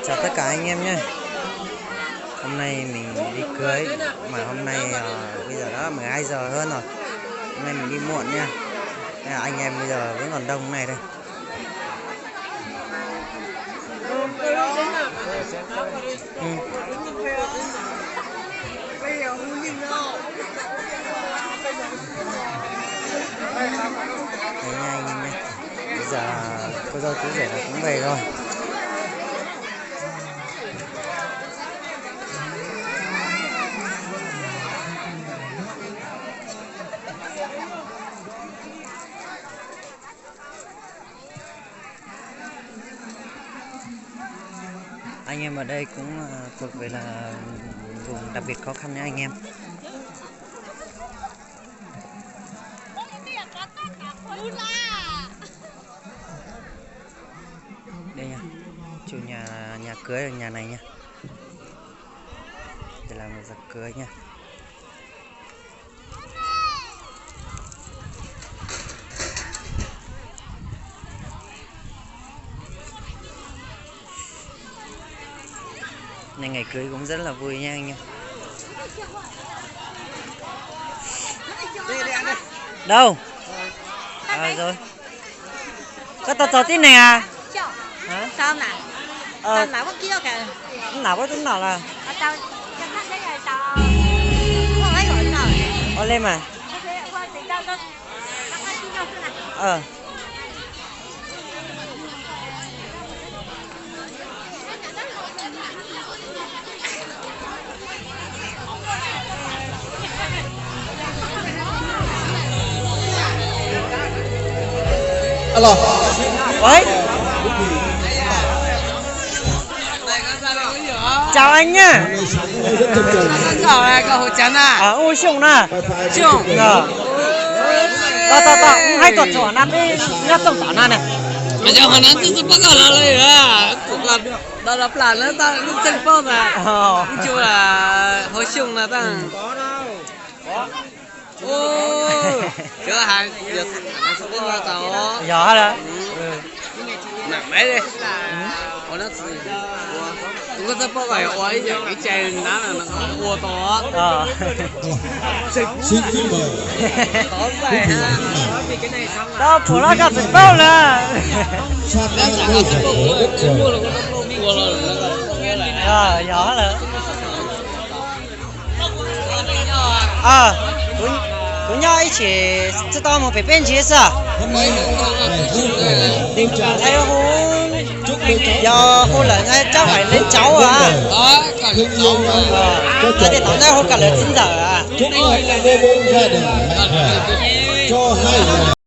Chào tất cả anh em nhé. Hôm nay mình đi cưới mà hôm nay bây giờ đã 12 giờ hơn rồi. Hôm nay mình đi muộn nha. Nên là anh em bây giờ vẫn còn đông này đây. Đấy nha anh em nhé. Bây giờ cô dâu chú rể là cũng về rồi. Anh em ở đây cũng thuộc về là vùng đặc biệt khó khăn nha anh em. Đây nha, chủ nhà cưới ở nhà này nha. Đây là một giặc cưới nha. Nên ngày cưới cũng rất là vui nha anh em. Đâu? À rồi. Có tao tao tin này à? Hả? Sao nè? Tao nào có kia kìa. Nào có tính nào là? Tao chắc chắn đấy là tao không lấy gọi nào. Ô lên mà. Ờ. Alo. Ôi. Chào anh nhá. Cậu này cậu Hồ Trấn à? À, ôi Sùng nè. Sùng. Ta hai tuần chỗ năm đi nhắc tổng tả này. Bây giờ mà nó cứ bắt đầu làเลยà. Cũng là đó là plan nó ta lúc chân phong à. Chú là Hồ Sùng là ta. Ô. Chứ hàng giờ nó sẽ có hoa tàu. Gió đó. Nặng mấy đi. Ủa nó có rất bao ngày ôi giờ cái chèn nó là nó ua to. Xin mời. Tóm vậy ha. Cái này xong rồi. Đó phủ nó gặp được bao là. Gió là. Với nhau 一起知道吗？北边节是啊。Thấy hôn giờ hôn là ngay cháu phải lên cháu à. Thì tối nay hôn cả là 9 giờ à. Chúc mừng gia đình cho hai